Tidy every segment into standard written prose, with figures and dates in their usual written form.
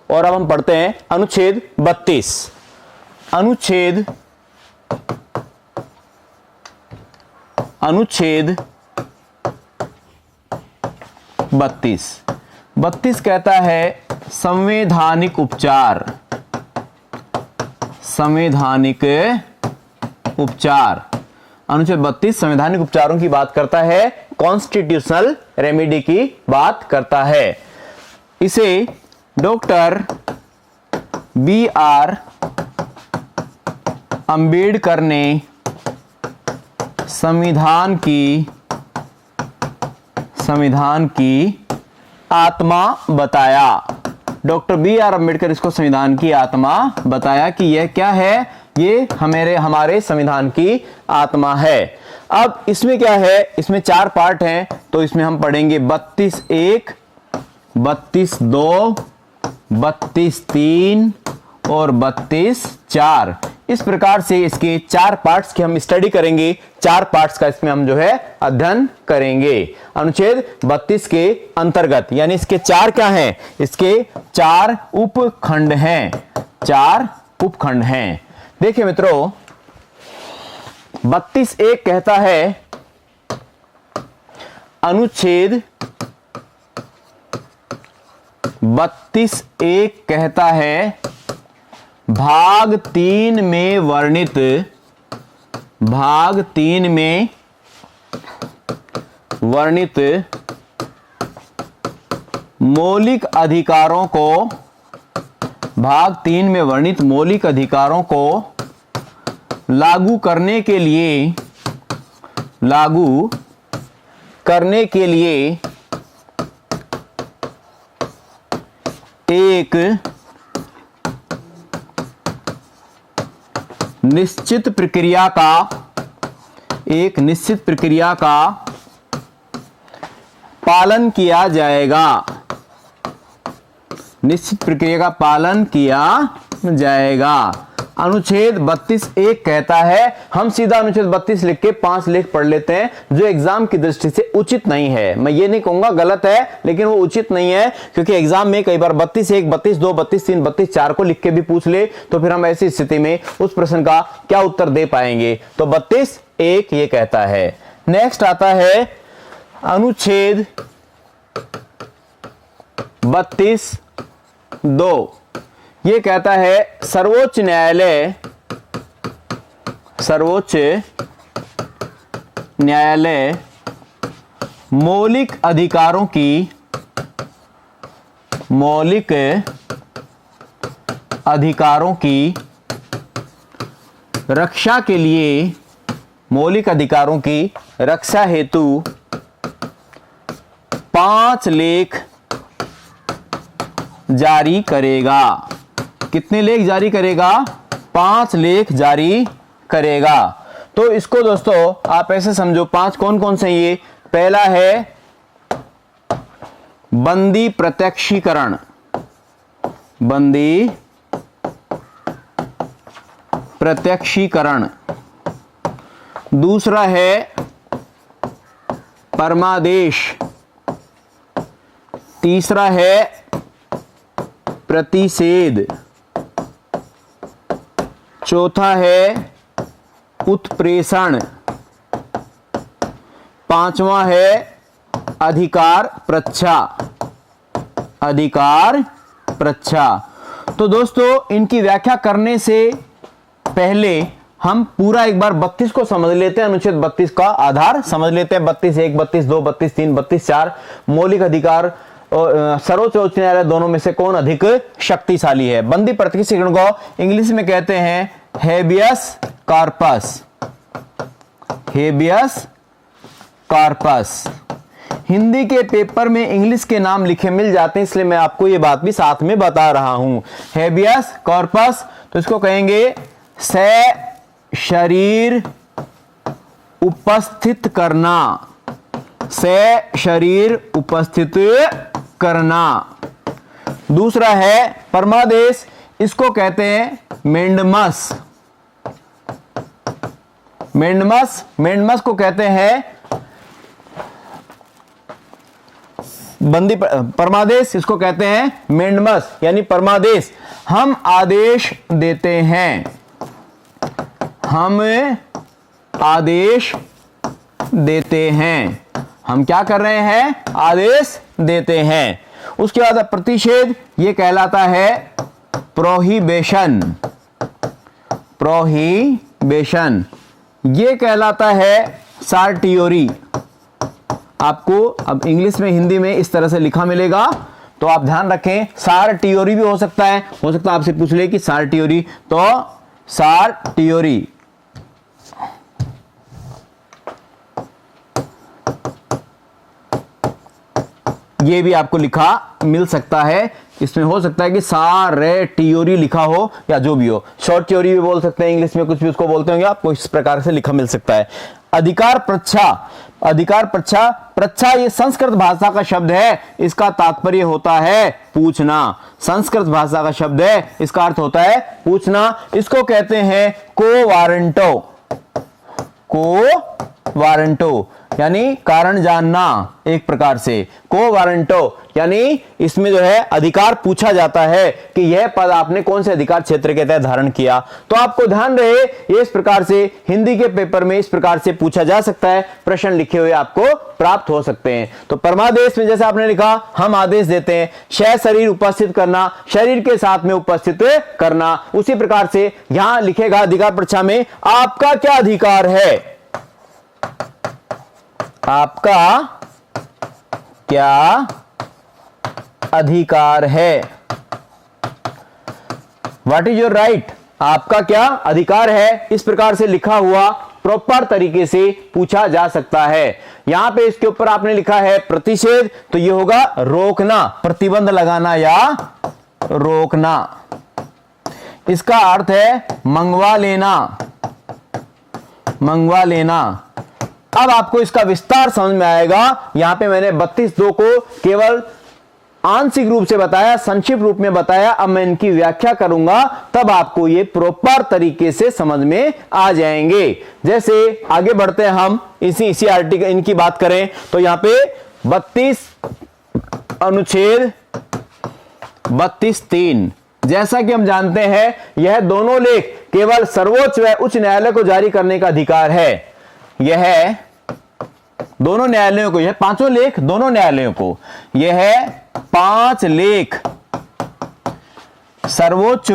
और अब हम पढ़ते हैं अनुच्छेद 32। अनुच्छेद 32 कहता है संवैधानिक उपचार। संवैधानिक उपचार, अनुच्छेद 32 संवैधानिक उपचारों की बात करता है, कॉन्स्टिट्यूशनल रेमेडी की बात करता है। इसे डॉक्टर B.R. अंबेडकर ने संविधान की आत्मा बताया। Doctor B.R. अंबेडकर इसको संविधान की आत्मा बताया कि यह क्या है, ये हमारे संविधान की आत्मा है। अब इसमें क्या है, इसमें 4 पार्ट हैं, तो इसमें हम पढ़ेंगे 32.1, 32.2, 32.3 और 32.4। इस प्रकार से इसके 4 पार्ट्स की हम स्टडी करेंगे। 4 पार्ट्स का इसमें हम जो है अध्ययन करेंगे अनुच्छेद 32 के अंतर्गत। यानी इसके 4 क्या हैं, इसके 4 उपखंड हैं। 4 उपखंड हैं। देखिए मित्रों, 32.1 कहता है, अनुच्छेद 32.1 कहता है, भाग 3 में वर्णित मौलिक अधिकारों को, भाग 3 में वर्णित मौलिक अधिकारों को लागू करने के लिए एक निश्चित प्रक्रिया का पालन किया जाएगा। निश्चित प्रक्रिया का पालन किया जाएगा। अनुच्छेद 32.1 कहता है, हम सीधा अनुच्छेद 32 लिख के 5 लेख पढ़ लेते हैं, जो एग्जाम की दृष्टि से उचित नहीं है। मैं ये नहीं कहूंगा गलत है, लेकिन वो उचित नहीं है, क्योंकि एग्जाम में कई बार 32.1, 32.2, 32.3, 32.4 को लिख के भी पूछ ले, तो फिर हम ऐसी स्थिति में उस प्रश्न का क्या उत्तर दे पाएंगे। तो 32.1 ये कहता है। नेक्स्ट आता है अनुच्छेद 32.2। ये कहता है, सर्वोच्च न्यायालय मौलिक अधिकारों की रक्षा के लिए, मौलिक अधिकारों की रक्षा हेतु 5 लेख जारी करेगा। कितने लेख जारी करेगा? 5 लेख जारी करेगा। तो इसको दोस्तों आप ऐसे समझो, 5 कौन कौन से ये? पहला है बंदी प्रत्यक्षीकरण, बंदी प्रत्यक्षीकरण। दूसरा है परमादेश। तीसरा है प्रतिषेध। चौथा है उत्प्रेषण। 5वां है अधिकार प्रच्छा। अधिकार प्रच्छा। तो दोस्तों इनकी व्याख्या करने से पहले हम पूरा एक बार 32 को समझ लेते हैं, अनुच्छेद 32 का आधार समझ लेते हैं। 32.1, 32.2, 32.3, 32.4 मौलिक अधिकार सर्वोच्च और उच्च न्यायालय दोनों में से कौन अधिक शक्तिशाली है? बंदी प्रत्यक्षीकरण को इंग्लिश में कहते हैं habeas corpus. Habeas corpus. Hindi के पेपर में इंग्लिश के नाम लिखे मिल जाते हैं, इसलिए मैं आपको ये बात भी साथ में बता रहा हूं। हेबियस कॉर्पस, तो इसको कहेंगे शरीर उपस्थित करना। शरीर उपस्थित करना। दूसरा है परमादेश, इसको कहते हैं मेंडमस। मेंडमस को कहते हैं परमादेश इसको कहते हैं मेंडमस यानी परमादेश। हम आदेश देते हैं, हम आदेश देते हैं, हम क्या कर रहे हैं, आदेश देते हैं। उसके बाद प्रतिषेध, ये कहलाता है प्रोहिबिशन, प्रोहिबिशन ये कहलाता है सार्टियोरी। आपको अब इंग्लिश में हिंदी में इस तरह से लिखा मिलेगा, तो आप ध्यान रखें, सार्टियोरी भी हो सकता है आपसे पूछ ले कि सार्टियोरी, तो सार्टियोरी ये भी आपको लिखा मिल सकता है। इसमें हो सकता है कि सारेटियोरी लिखा हो या जो भी हो, शॉर्ट थ्योरी भी बोल सकते हैं, इंग्लिश में कुछ भी उसको बोलते होंगे, आपको इस प्रकार से लिखा मिल सकता है। अधिकार प्रच्छा, अधिकार प्रच्छा, प्रच्छा ये संस्कृत भाषा का शब्द है, इसका तात्पर्य होता है पूछना। संस्कृत भाषा का शब्द है, इसका अर्थ होता है पूछना। इसको कहते हैं को वारंटो, को वारंटो यानी कारण जानना, एक प्रकार से को वारंटो यानी इसमें जो है अधिकार पूछा जाता है कि यह पद आपने कौन से अधिकार क्षेत्र के तहत धारण किया। तो आपको ध्यान रहे, ये इस प्रकार से हिंदी के पेपर में इस प्रकार से पूछा जा सकता है, प्रश्न लिखे हुए आपको प्राप्त हो सकते हैं। तो परमादेश में जैसे आपने लिखा, हम आदेश देते हैं, शय शरीर उपस्थित करना, शरीर के साथ में उपस्थित करना। उसी प्रकार से यहां लिखेगा अधिकार प्रच्छा में, आपका क्या अधिकार है, आपका क्या अधिकार है, व्हाट इज योर राइट, आपका क्या अधिकार है। इस प्रकार से लिखा हुआ प्रॉपर तरीके से पूछा जा सकता है। यहां पे इसके ऊपर आपने लिखा है प्रतिषेध, तो ये होगा रोकना, प्रतिबंध लगाना या रोकना। इसका अर्थ है मंगवा लेना, मंगवा लेना। अब आपको इसका विस्तार समझ में आएगा। यहां पे मैंने 32(2) को केवल आंशिक रूप से बताया, संक्षिप्त रूप में बताया। अब मैं इनकी व्याख्या करूंगा, तब आपको ये प्रॉपर तरीके से समझ में आ जाएंगे। जैसे आगे बढ़ते हैं हम, इसी आर्टिकल इनकी बात करें तो यहां पे 32 अनुच्छेद 32(3), जैसा कि हम जानते हैं यह दोनों लेख केवल सर्वोच्च व उच्च न्यायालय को जारी करने का अधिकार है। यह दोनों न्यायालयों को, यह पांचों लेख दोनों न्यायालयों को, यह 5 लेख सर्वोच्च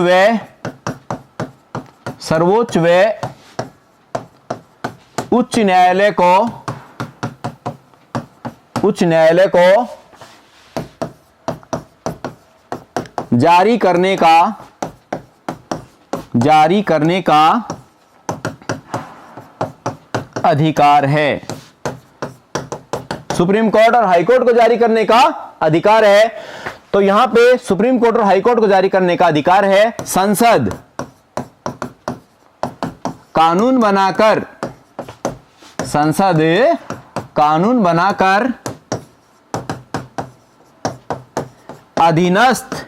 व उच्च न्यायालय को जारी करने का अधिकार है। सुप्रीम कोर्ट और हाई कोर्ट को जारी करने का अधिकार है। तो यहां पे सुप्रीम कोर्ट और हाई कोर्ट को जारी करने का अधिकार है। संसद कानून बनाकर अधीनस्थ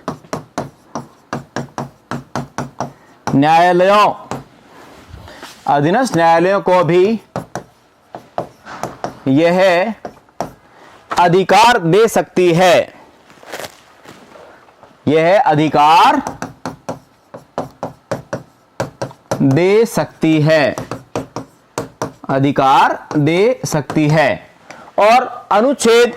न्यायालयों को भी यह अधिकार दे सकती है, यह अधिकार दे सकती है, अधिकार दे सकती है। और अनुच्छेद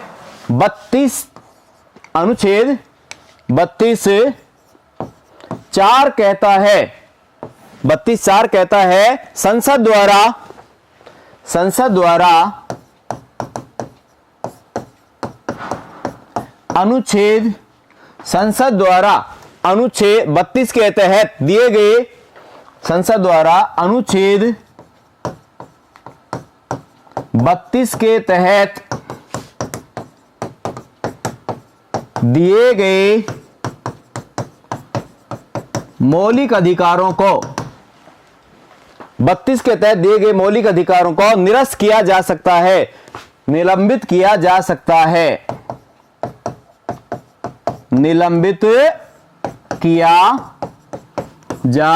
32(4) कहता है, 32(4) कहता है संसद द्वारा अनुच्छेद 32 के तहत दिए गए, संसद द्वारा अनुच्छेद 32 के तहत दिए गए मौलिक अधिकारों को, 32 के तहत दिए गए मौलिक अधिकारों को निरस्त किया जा सकता है, निलंबित किया जा सकता है, निलंबित किया जा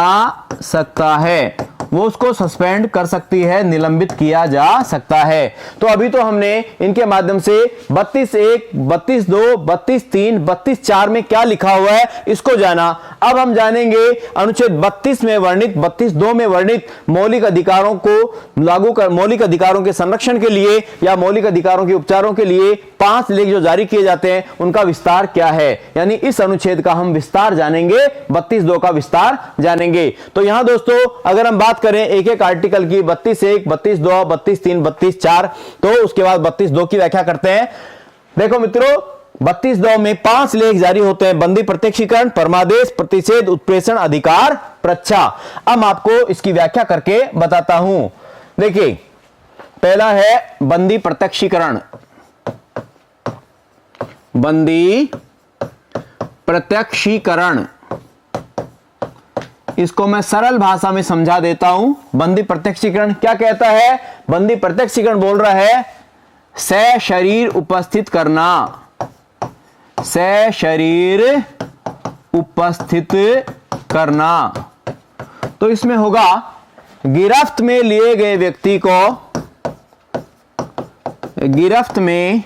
सकता है। वो उसको सस्पेंड कर सकती है, निलंबित किया जा सकता है। तो अभी तो हमने इनके माध्यम से 32(1), 32(2), 32(3), 32(4) में क्या लिखा हुआ है इसको जाना। अब हम जानेंगे अनुच्छेद 32 में वर्णित, 32(2) में वर्णित मौलिक अधिकारों को लागू कर, मौलिक अधिकारों के संरक्षण के लिए या मौलिक अधिकारों के उपचारों के लिए 5 लेख जो जारी किए जाते हैं उनका विस्तार क्या है, यानी इस अनुच्छेद का हम विस्तार जानेंगे, 32(2) का विस्तार जानेंगे। तो यहां दोस्तों अगर हम बात करें एक एक आर्टिकल की, 32(1), 32(2), 32(3), 32(4, तो उसके बाद 32(2) की व्याख्या करते हैं। देखो मित्रों, 32(2) में 5 लेख जारी होते हैं, बंदी, प्रत्यक्षीकरण, परमादेश, प्रतिषेध, उत्प्रेषण, अधिकार, प्रच्छा। अब आपको इसकी व्याख्या करके बताता हूं। देखिए, पहला है बंदी प्रत्यक्षीकरण। बंदी प्रत्यक्षीकरण, इसको मैं सरल भाषा में समझा देता हूं। बंदी प्रत्यक्षीकरण क्या कहता है? बंदी प्रत्यक्षीकरण बोल रहा है सशरीर उपस्थित करना, सशरीर उपस्थित करना। तो इसमें होगा गिरफ्त में लिए गए व्यक्ति को, गिरफ्त में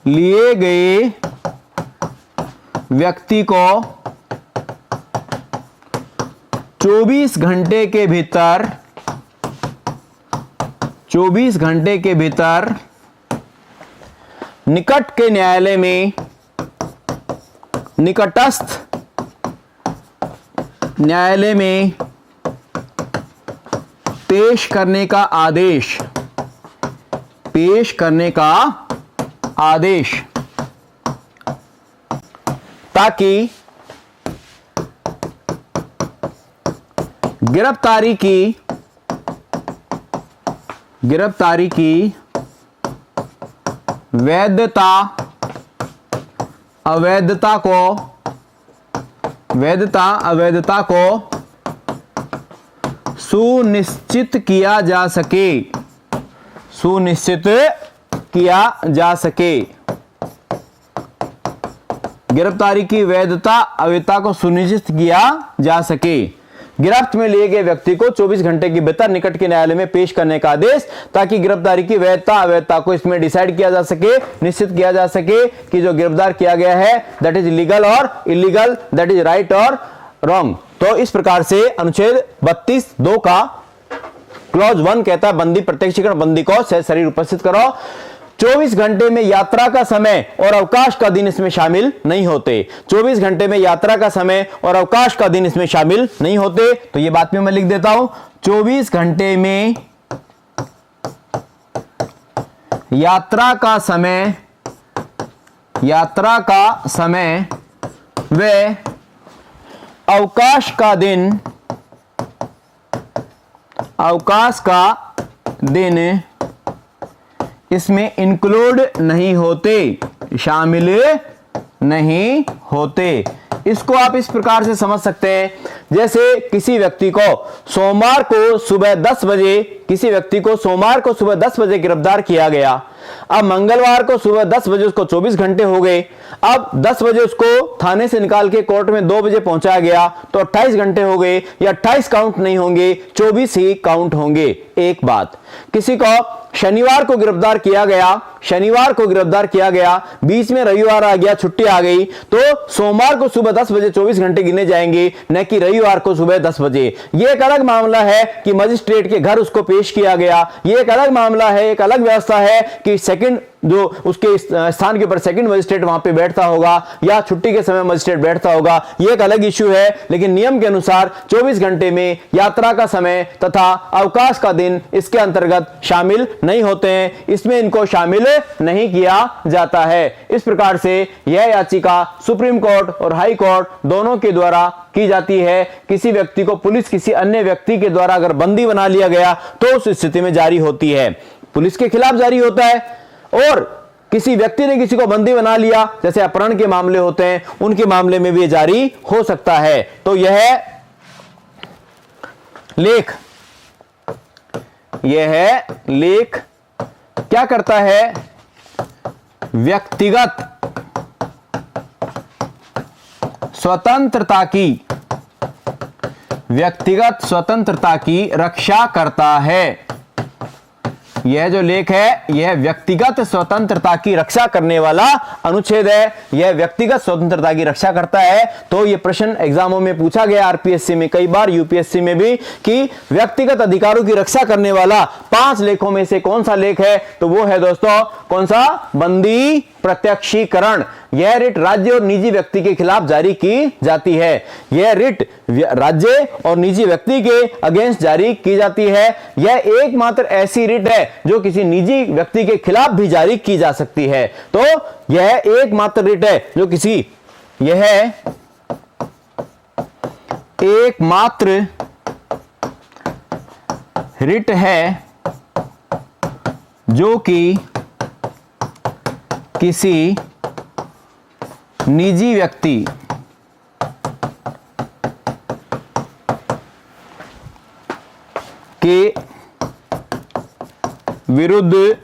लिए गए व्यक्ति को 24 घंटे के भीतर, 24 घंटे के भीतर निकट के न्यायालय में, निकटस्थ न्यायालय में पेश करने का आदेश, पेश करने का आदेश, ताकि गिरफ्तारी की वैधता अवैधता को सुनिश्चित किया जा सके, सुनिश्चित किया जा सके। गिरफ्तारी की वैधता अवैधता को सुनिश्चित किया जा सके। गिरफ्त में लिए गए व्यक्ति को 24 घंटे के भीतर निकट के न्यायालय में पेश करने का आदेश, ताकि गिरफ्तारी की वैधता अवैधता को इसमें डिसाइड किया जा सके, निश्चित किया जा सके कि जो गिरफ्तार किया गया है दैट इज लीगल और इलीगल, दैट इज राइट और रॉन्ग। तो इस प्रकार से अनुच्छेद 32(2) का क्लॉज 1 कहता है बंदी प्रत्यक्षीकरण, बंदी को सशरीर उपस्थित करो। 24 घंटे में यात्रा का समय और अवकाश का दिन इसमें शामिल नहीं होते। 24 घंटे में यात्रा का समय और अवकाश का दिन इसमें शामिल नहीं होते। तो ये बात में मैं लिख देता हूं, 24 घंटे में यात्रा का समय, यात्रा का समय व अवकाश का दिन, अवकाश का दिन इसमें इंक्लूड नहीं होते, शामिल नहीं होते। इसको आप इस प्रकार से समझ सकते हैं, जैसे किसी व्यक्ति को सोमवार को सुबह 10 बजे, किसी व्यक्ति को सोमवार को सुबह 10 बजे गिरफ्तार किया गया। अब मंगलवार को सुबह 10 बजे उसको 24 घंटे हो गए। अब 10 बजे उसको थाने से निकाल के कोर्ट में 2 बजे पहुंचाया गया, तो 28 घंटे हो गए। या 28 काउंट नहीं होंगे, 24 ही काउंट होंगे। एक बात, किसी को शनिवार को गिरफ्तार किया गया, शनिवार को गिरफ्तार किया गया, बीच में रविवार आ गया, छुट्टी आ गई, तो सोमवार को सुबह 10 बजे 24 घंटे गिने जाएंगे, न कि रविवार को सुबह 10 बजे। यह एक अलग मामला है कि मजिस्ट्रेट के घर उसको पेश किया गया। यह एक अलग मामला है, एक अलग व्यवस्था है कि सेकंड जो उसके स्थान के ऊपर सेकंड मजिस्ट्रेट वहां पे बैठता होगा या छुट्टी के समय मजिस्ट्रेट बैठता होगा, यह एक अलग इश्यू है। लेकिन नियम के अनुसार 24 घंटे में यात्रा का समय तथा अवकाश का दिन इसके अंतर्गत शामिल नहीं होते हैं, इसमें इनको शामिल नहीं किया जाता है। इस प्रकार से यह याचिका सुप्रीम कोर्ट और हाई कोर्ट दोनों के द्वारा की जाती है। किसी व्यक्ति को पुलिस किसी अन्य व्यक्ति के द्वारा अगर बंदी बना लिया गया तो उस स्थिति में जारी होती है, पुलिस के खिलाफ जारी होता है। और किसी व्यक्ति ने किसी को बंदी बना लिया, जैसे अपहरण के मामले होते हैं, उनके मामले में भी जारी हो सकता है। तो यह लेख, यह लेख क्या करता है? व्यक्तिगत स्वतंत्रता की, व्यक्तिगत स्वतंत्रता की रक्षा करता है। यह जो लेख है यह व्यक्तिगत स्वतंत्रता की रक्षा करने वाला अनुच्छेद है। यह व्यक्तिगत स्वतंत्रता की रक्षा करता है। तो यह प्रश्न एग्जामों में पूछा गया, आरपीएससी में कई बार, यूपीएससी में भी, कि व्यक्तिगत अधिकारों की रक्षा करने वाला 5 लेखों में से कौन सा लेख है? तो वो है दोस्तों कौन सा? बंदी प्रत्यक्षीकरण। यह रिट राज्य और निजी व्यक्ति के खिलाफ जारी की जाती है। यह रिट राज्य और निजी व्यक्ति के अगेंस्ट जारी की जाती है। यह एकमात्र ऐसी रिट है जो किसी निजी व्यक्ति के खिलाफ भी जारी की जा सकती है। तो यह एकमात्र रिट है जो किसी, यह एकमात्र रिट है जो कि किसी निजी व्यक्ति के विरुद्ध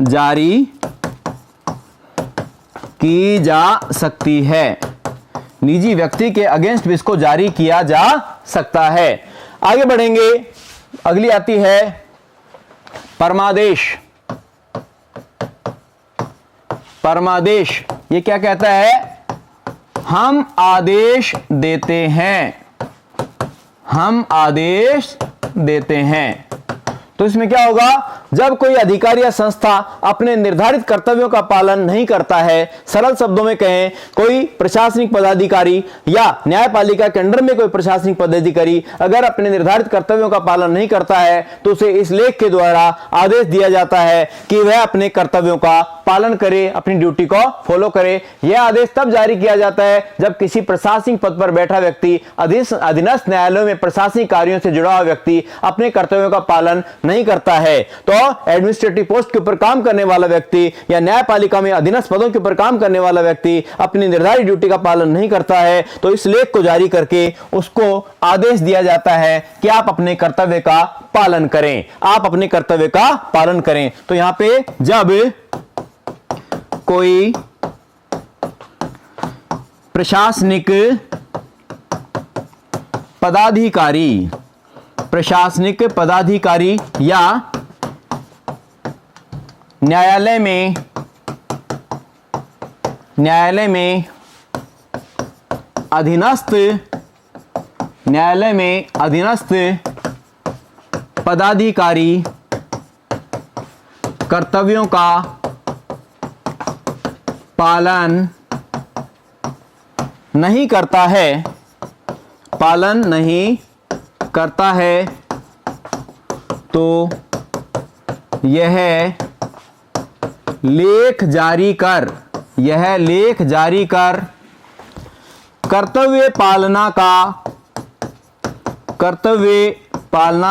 जारी की जा सकती है। निजी व्यक्ति के अगेंस्ट भी इसको जारी किया जा सकता है। आगे बढ़ेंगे, अगली आती है परमादेश। परमादेश ये क्या कहता है? हम आदेश देते हैं, हम आदेश देते हैं। तो इसमें क्या होगा? जब कोई अधिकारी या संस्था अपने निर्धारित कर्तव्यों का पालन नहीं करता है, सरल शब्दों में कहें, कोई प्रशासनिक पदाधिकारी या न्यायपालिका के अंडर में कोई प्रशासनिक पदाधिकारी अगर अपने निर्धारित कर्तव्यों का पालन नहीं करता है तो उसे इस लेख के द्वारा आदेश दिया जाता है कि वह अपने कर्तव्यों का पालन करे, अपनी ड्यूटी को फॉलो करे। यह आदेश तब जारी किया जाता है जब किसी प्रशासनिक पद पर बैठा व्यक्ति, अधीनस्थ न्यायालयों में प्रशासनिक कार्यों से जुड़ा हुआ व्यक्ति अपने कर्तव्यों का पालन नहीं करता है। तो एडमिनिस्ट्रेटिव पोस्ट के ऊपर काम करने वाला व्यक्ति या न्यायपालिका में अधीनस्थ पदों के ऊपर काम करने वाला व्यक्ति अपनी निर्धारित ड्यूटी का पालन नहीं करता है तो इस लेख को जारी करके उसको आदेश दिया जाता है कि आप अपने कर्तव्य का पालन करें, आप अपने कर्तव्य का पालन करें। तो यहां पे जब कोई प्रशासनिक पदाधिकारी, प्रशासनिक पदाधिकारी या न्यायालय में अधीनस्थ पदाधिकारी कर्तव्यों का पालन नहीं करता है, तो यह लेख जारी कर कर्तव्य पालना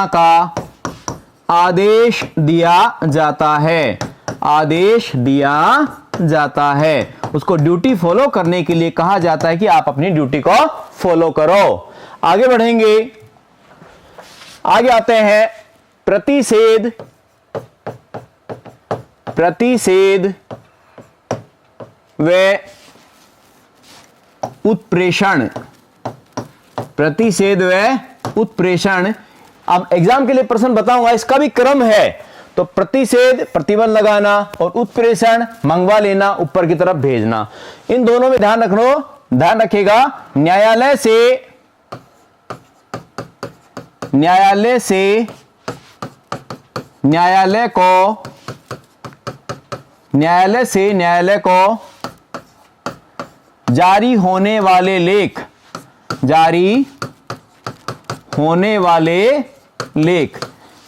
का आदेश दिया जाता है। उसको ड्यूटी फॉलो करने के लिए कहा जाता है कि आप अपनी ड्यूटी को फॉलो करो। आगे बढ़ेंगे, आगे आते हैं प्रतिषेध व उत्प्रेषण। प्रतिषेध व उत्प्रेषण। अब एग्जाम के लिए प्रश्न बताऊंगा, इसका भी क्रम है। तो प्रतिषेध प्रतिबंध लगाना और उत्प्रेषण मंगवा लेना, ऊपर की तरफ भेजना। इन दोनों में ध्यान रखिएगा। न्यायालय को जारी होने वाले लेख,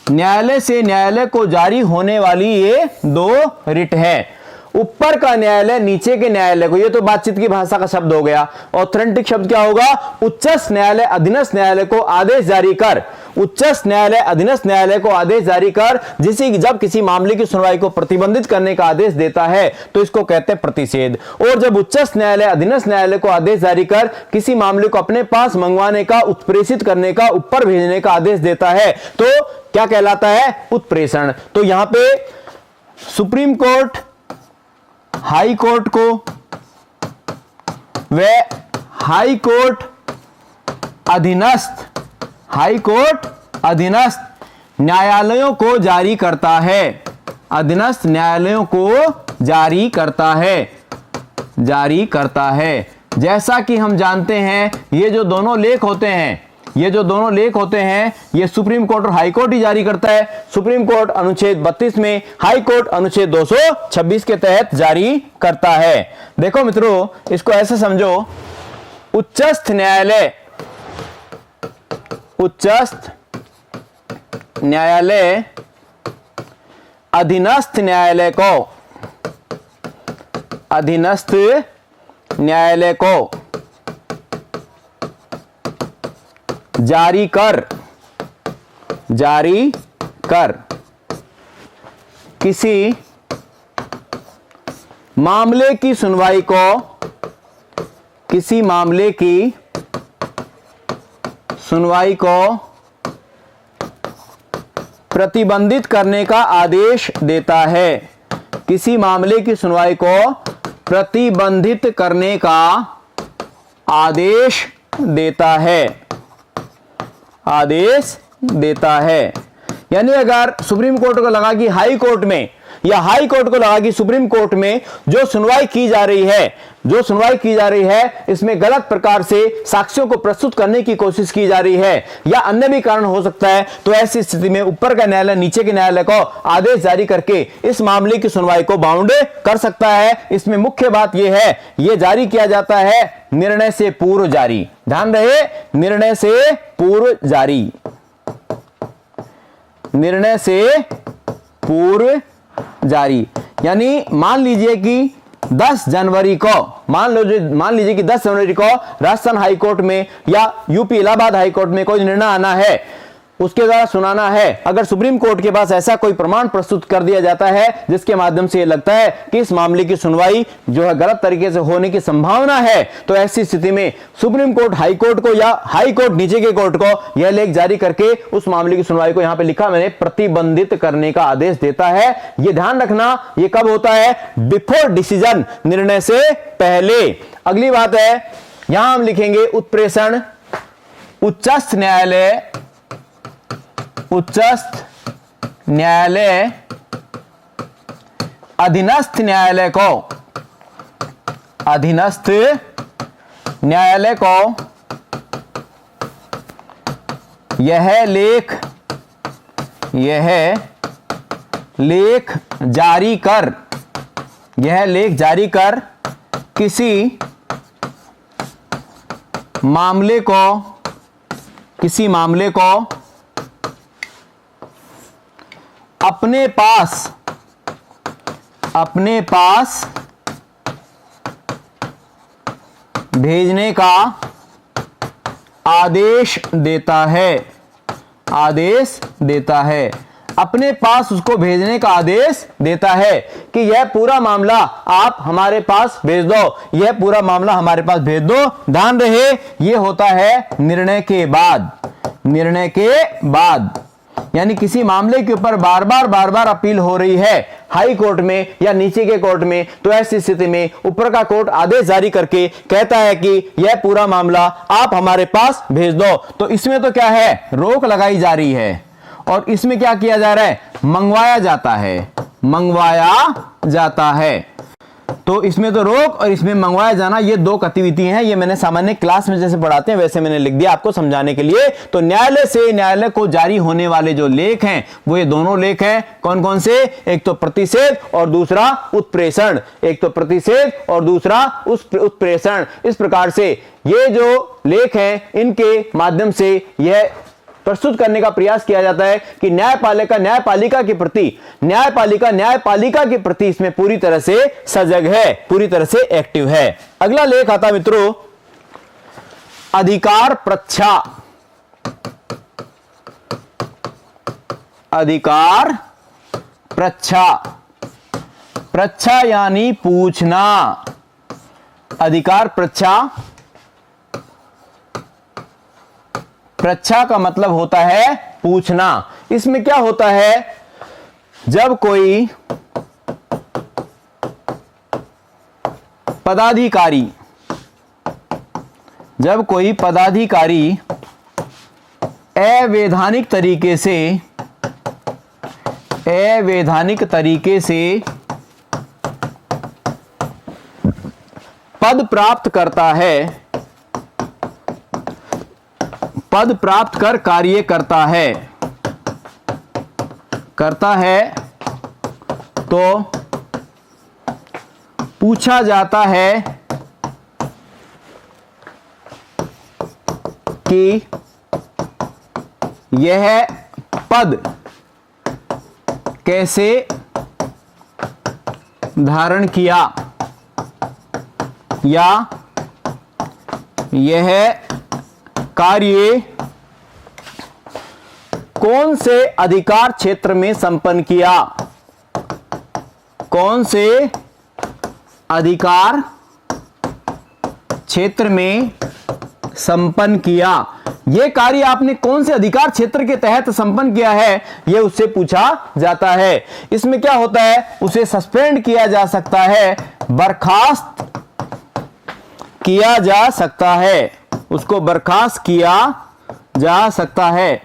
न्यायालय से न्यायालय को जारी होने वाली ये 2 रिट है। ऊपर का न्यायालय नीचे के न्यायालय को, ये तो बातचीत की भाषा का शब्द हो गया। ऑथेंटिक शब्द क्या होगा? उच्चस्थ न्यायालय अधीनस्थ न्यायालय को आदेश जारी कर, उच्चस्थ न्यायालय अधीनस्थ न्यायालय को आदेश जारी कर, जब किसी मामले की सुनवाई को प्रतिबंधित करने का आदेश देता है तो इसको कहते हैं प्रतिषेध। और जब उच्चस्थ न्यायालय अधीनस्थ न्यायालय को आदेश जारी कर किसी मामले को अपने पास मंगवाने का, उत्प्रेषित करने का, ऊपर भेजने का आदेश देता है तो क्या कहलाता है? उत्प्रेषण। तो यहां पे सुप्रीम कोर्ट, हाई कोर्ट को व हाई कोर्ट अधीनस्थ, हाई कोर्ट अधीनस्थ न्यायालयों को जारी करता है, अधीनस्थ न्यायालयों को जारी करता है, जारी करता है। जैसा कि हम जानते हैं ये जो दोनों लेख होते हैं, ये जो दोनों लेख होते हैं ये सुप्रीम कोर्ट और हाई कोर्ट ही जारी करता है। सुप्रीम कोर्ट अनुच्छेद 32 में, हाई कोर्ट अनुच्छेद 226 के तहत जारी करता है। देखो मित्रों, इसको ऐसे समझो, उच्चस्थ न्यायालय, उच्चस्थ न्यायालय अधीनस्थ न्यायालय को, अधीनस्थ न्यायालय को जारी कर, जारी कर किसी मामले की सुनवाई को, किसी मामले की सुनवाई को प्रतिबंधित करने का आदेश देता है, किसी मामले की सुनवाई को प्रतिबंधित करने का आदेश देता है, आदेश देता है। यानी अगर सुप्रीम कोर्ट को लगा कि हाई कोर्ट में, या हाई कोर्ट को लगा कि सुप्रीम कोर्ट में जो सुनवाई की जा रही है, जो सुनवाई की जा रही है इसमें गलत प्रकार से साक्ष्यों को प्रस्तुत करने की कोशिश की जा रही है या अन्य भी कारण हो सकता है, तो ऐसी स्थिति में ऊपर का न्यायालय नीचे के न्यायालय को आदेश जारी करके इस मामले की सुनवाई को बाउंड कर सकता है। इसमें मुख्य बात यह है, यह जारी किया जाता है निर्णय से पूर्व जारी, ध्यान रहे, निर्णय से पूर्व जारी, निर्णय से पूर्व जारी। यानी मान लीजिए कि 10 जनवरी को, मान लीजिए कि 10 जनवरी को राजस्थान हाई कोर्ट में या यूपी इलाहाबाद हाई कोर्ट में कोई निर्णय आना है, उसके द्वारा सुनाना है। अगर सुप्रीम कोर्ट के पास ऐसा कोई प्रमाण प्रस्तुत कर दिया जाता है जिसके माध्यम से यह लगता है कि इस मामले की सुनवाई जो है गलत तरीके से होने की संभावना है, तो ऐसी स्थिति में सुप्रीम कोर्ट हाई कोर्ट को या हाई कोर्ट नीचे के कोर्ट को यह लेख जारी करके उस मामले की सुनवाई को, यहां पे लिखा मैंने, प्रतिबंधित करने का आदेश देता है। यह ध्यान रखना, यह कब होता है? बिफोर डिसीजन, निर्णय से पहले। अगली बात है, यहां हम लिखेंगे उत्प्रेषण। उच्चस्थ न्यायालय, उच्चस्थ न्यायालय अधीनस्थ न्यायालय को, अधीनस्थ न्यायालय को यह लेख जारी कर, यह लेख जारी कर किसी मामले को, किसी मामले को अपने पास भेजने का आदेश देता है, आदेश देता है। अपने पास उसको भेजने का आदेश देता है कि यह पूरा मामला आप हमारे पास भेज दो, यह पूरा मामला हमारे पास भेज दो। ध्यान रहे, यह होता है निर्णय के बाद, निर्णय के बाद। यानी किसी मामले के ऊपर बार बार अपील हो रही है हाई कोर्ट में या नीचे के कोर्ट में, तो ऐसी स्थिति में ऊपर का कोर्ट आदेश जारी करके कहता है कि यह पूरा मामला आप हमारे पास भेज दो। तो इसमें तो क्या है? रोक लगाई जा रही है। और इसमें क्या किया जा रहा है? मंगवाया जाता है, मंगवाया जाता है। तो इसमें तो रोक और इसमें मंगवाया जाना, ये दो गतिविधियां हैं। ये मैंने सामान्य क्लास में जैसे पढ़ाते हैं वैसे मैंने लिख दिया आपको समझाने के लिए। तो न्यायालय से न्यायालय को जारी होने वाले जो लेख हैं वो ये दोनों लेख हैं। कौन कौन से? एक तो प्रतिषेध और दूसरा उत्प्रेषण, एक तो प्रतिषेध और दूसरा उत्प्रेषण। इस प्रकार से ये जो लेख हैं इनके माध्यम से यह प्रस्तुत करने का प्रयास किया जाता है कि न्यायपालिका के प्रति, न्यायपालिका के प्रति इसमें पूरी तरह से सजग है, पूरी तरह से एक्टिव है। अगला लेख आता मित्रों, अधिकार प्रच्छा। अधिकार प्रच्छा, प्रच्छा यानी पूछना। अधिकार प्रच्छा, प्रच्छा का मतलब होता है पूछना। इसमें क्या होता है? जब कोई पदाधिकारी अवैधानिक तरीके से पद प्राप्त कर कार्य करता है तो पूछा जाता है कि यह पद कैसे धारण किया या यह कार्य कौन से अधिकार क्षेत्र में संपन्न किया, कौन से अधिकार क्षेत्र में संपन्न किया, यह कार्य आपने कौन से अधिकार क्षेत्र के तहत संपन्न किया है, यह उससे पूछा जाता है। इसमें क्या होता है, उसे सस्पेंड किया जा सकता है, बर्खास्त किया जा सकता है, उसको बर्खास्त किया जा सकता है।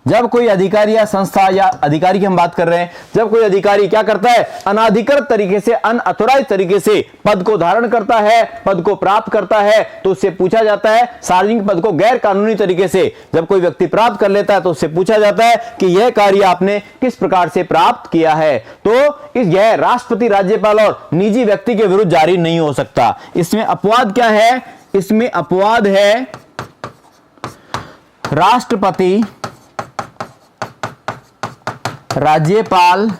जब कोई अधिकारी या संस्था या अधिकारी की हम बात कर रहे हैं, जब कोई अधिकारी क्या करता है, अनाधिकृत तरीके से, अनऑथोराइज्ड तरीके से पद को धारण करता है, पद को प्राप्त करता है, तो उससे पूछा जाता है, सार्वजनिक पद को गैर कानूनी तरीके से जब कोई व्यक्ति प्राप्त कर लेता है तो उससे पूछा जाता है कि यह कार्य आपने किस प्रकार से प्राप्त किया है। तो यह राष्ट्रपति, राज्यपाल और निजी व्यक्ति के विरुद्ध जारी नहीं हो सकता। इसमें अपवाद क्या है, इसमें अपवाद है राष्ट्रपति, राज्यपाल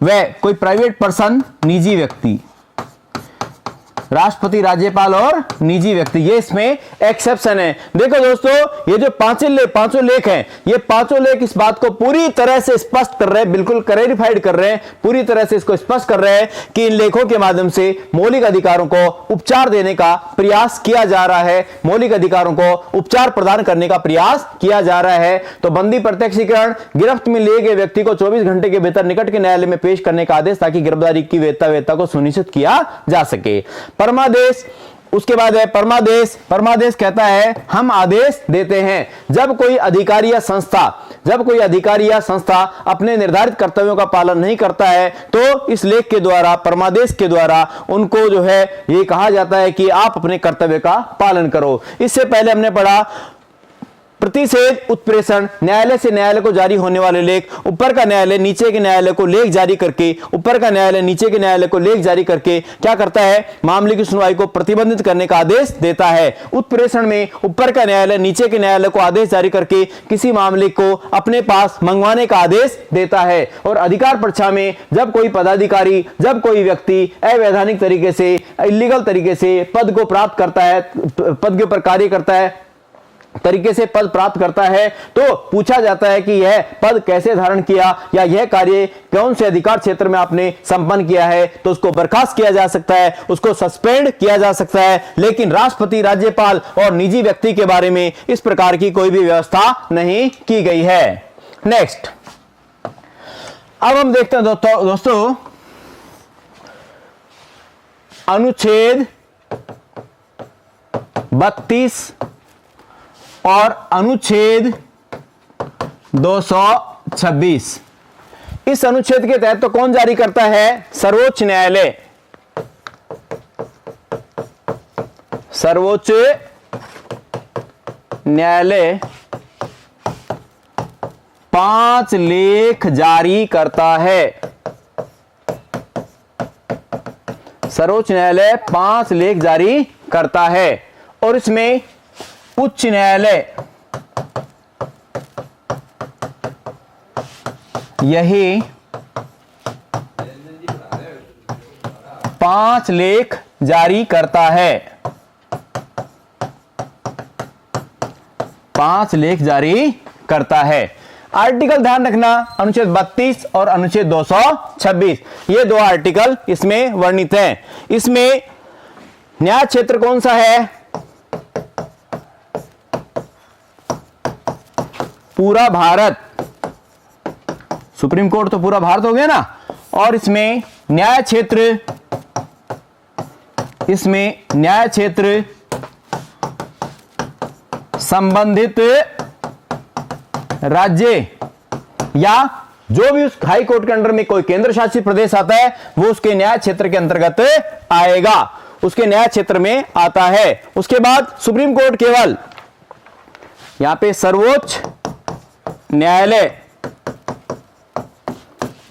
व कोई प्राइवेट पर्सन, निजी व्यक्ति। राष्ट्रपति, राज्यपाल और निजी व्यक्ति, ये इसमें एक्सेप्शन है। देखो दोस्तों, ये जो पांचों लेख हैं, ये पांचों लेख इस बात को पूरी तरह से स्पष्ट कर रहे हैं, बिल्कुल क्लैरिफाइड कर रहे हैं, पूरी तरह से इसको स्पष्ट कर रहे हैं कि इन लेखों के माध्यम से मौलिक अधिकारों को उपचार देने का प्रयास किया जा रहा है, मौलिक अधिकारों को उपचार प्रदान करने का प्रयास किया जा रहा है। तो बंदी, प्रत्यक्षीकरण, गिरफ्त में लिए गए व्यक्ति को 24 घंटे के भीतर निकट के न्यायालय में पेश करने का आदेश, ताकि गिरफ्तारी की वैधता को सुनिश्चित किया जा सके। परमादेश, उसके बाद है परमादेश। परमादेश कहता है हम आदेश देते हैं जब कोई अधिकारी या संस्था अपने निर्धारित कर्तव्यों का पालन नहीं करता है, तो इस लेख के द्वारा, परमादेश के द्वारा उनको जो है ये कहा जाता है कि आप अपने कर्तव्य का पालन करो। इससे पहले हमने पढ़ा प्रतिषेध, उत्प्रेषण, न्यायालय से न्यायालय को जारी होने वाले लेख, ऊपर का न्यायालय नीचे के न्यायालय को लेख जारी करके, ऊपर का न्यायालय नीचे के न्यायालय को लेख जारी करके क्या करता है, मामले की सुनवाई को प्रतिबंधित करने का आदेश देता है। उत्प्रेषण में ऊपर का न्यायालय नीचे के न्यायालय को आदेश जारी करके किसी मामले को अपने पास मंगवाने का आदेश देता है। और अधिकार परीक्षा में जब कोई पदाधिकारी, जब कोई व्यक्ति अवैधानिक तरीके से, इलीगल तरीके से पद को प्राप्त करता है, पद के ऊपर कार्य करता है, तरीके से पद प्राप्त करता है, तो पूछा जाता है कि यह पद कैसे धारण किया या यह कार्य कौन से अधिकार क्षेत्र में आपने संपन्न किया है, तो उसको बर्खास्त किया जा सकता है, उसको सस्पेंड किया जा सकता है। लेकिन राष्ट्रपति, राज्यपाल और निजी व्यक्ति के बारे में इस प्रकार की कोई भी व्यवस्था नहीं की गई है। नेक्स्ट, अब हम देखते हैं दोस्तों अनुच्छेद 32 और अनुच्छेद 226। इस अनुच्छेद के तहत तो कौन जारी करता है, सर्वोच्च न्यायालय। सर्वोच्च न्यायालय 5 लेख जारी करता है। सर्वोच्च न्यायालय 5 लेख जारी करता है और इसमें उच्च न्यायालय यही 5 लेख जारी करता है। 5 लेख जारी करता है। आर्टिकल ध्यान रखना, अनुच्छेद 32 और अनुच्छेद 226, ये 2 आर्टिकल इसमें वर्णित हैं। इसमें न्याय क्षेत्र कौन सा है, पूरा भारत। सुप्रीम कोर्ट तो पूरा भारत हो गया ना। और इसमें न्याय क्षेत्र संबंधित राज्य या जो भी उस हाई कोर्ट के अंडर में कोई केंद्र शासित प्रदेश आता है वो उसके न्याय क्षेत्र के अंतर्गत आएगा, उसके न्याय क्षेत्र में आता है। उसके बाद सुप्रीम कोर्ट केवल, यहां पे सर्वोच्च न्यायालय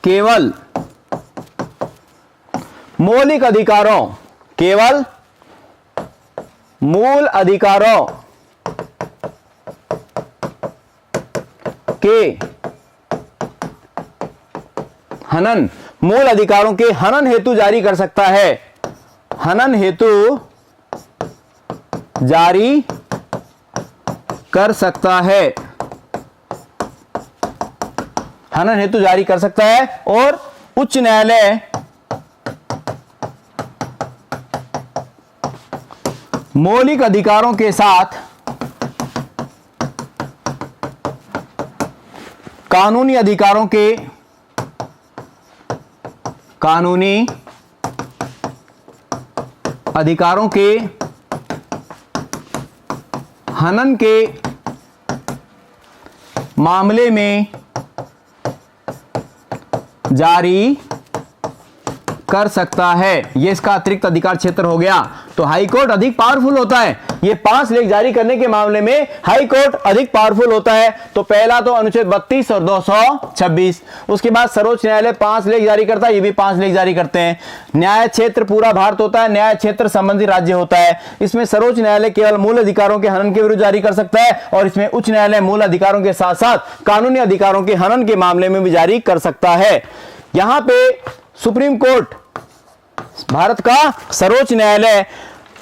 केवल मौलिक अधिकारों, केवल मूल अधिकारों के हनन, मूल अधिकारों के हनन हेतु जारी कर सकता है, हनन हेतु जारी कर सकता है, हनन हेतु जारी कर सकता है। और उच्च न्यायालय मौलिक अधिकारों के साथ कानूनी अधिकारों के, कानूनी अधिकारों के हनन के मामले में जारी कर सकता है। यह इसका अतिरिक्त अधिकार क्षेत्र हो गया। तो हाई कोर्ट अधिक पावरफुल होता है, ये 5 लेख जारी करने के मामले में हाई कोर्ट अधिक पावरफुल होता है। तो पहला तो अनुच्छेद 32 और 226, उसके बाद सर्वोच्च न्यायालय 5 लेख जारी करता है, ये भी 5 लेख जारी करते हैं। न्याय क्षेत्र पूरा भारत होता है, न्याय क्षेत्र संबंधी राज्य होता है। इसमें सर्वोच्च न्यायालय केवल मूल अधिकारों के हनन के विरुद्ध जारी कर सकता है और इसमें उच्च न्यायालय मूल अधिकारों के साथ साथ कानूनी अधिकारों के हनन के मामले में भी जारी कर सकता है। यहां पे सुप्रीम कोर्ट, भारत का सर्वोच्च न्यायालय,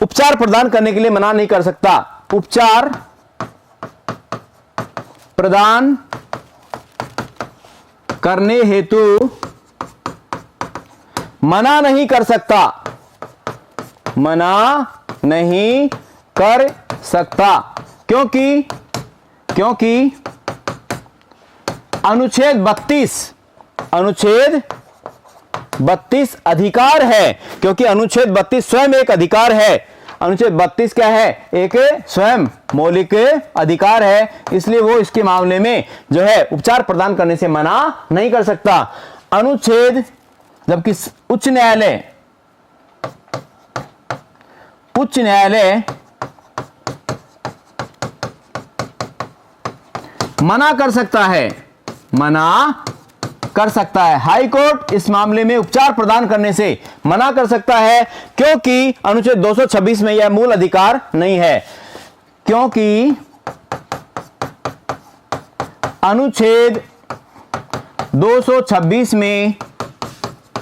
उपचार प्रदान करने के लिए मना नहीं कर सकता, उपचार प्रदान करने हेतु मना नहीं कर सकता, मना नहीं कर सकता। क्योंकि अनुच्छेद 32 अधिकार है, क्योंकि अनुच्छेद 32 स्वयं एक अधिकार है। अनुच्छेद 32 क्या है? एक स्वयं मौलिक अधिकार है, इसलिए वो इसके मामले में जो है उपचार प्रदान करने से मना नहीं कर सकता। अनुच्छेद, जबकि उच्च न्यायालय मना कर सकता है, मना कर सकता है। हाई कोर्ट इस मामले में उपचार प्रदान करने से मना कर सकता है, क्योंकि अनुच्छेद 226 में यह मूल अधिकार नहीं है। क्योंकि अनुच्छेद 226 में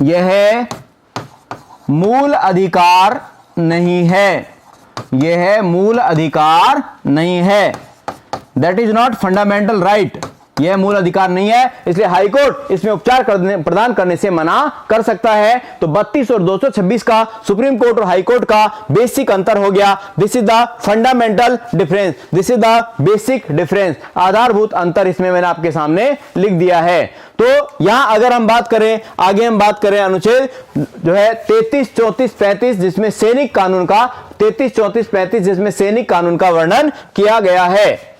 यह मूल अधिकार नहीं है, यह मूल अधिकार नहीं है। That is not fundamental right, यह मूल अधिकार नहीं है, इसलिए हाई कोर्ट इसमें उपचार प्रदान करने से मना कर सकता है। तो 32 और 226 का सुप्रीम कोर्ट और हाई कोर्ट का बेसिक अंतर हो गया। This is the fundamental difference, this is the basic difference, आधारभूत अंतर इसमें मैंने आपके सामने लिख दिया है। तो यहां अगर हम बात करें, आगे हम बात करें अनुच्छेद जो है 33, 34, 35 जिसमें सैनिक कानून का, 33, 34, 35 जिसमें सैनिक कानून का वर्णन किया गया है।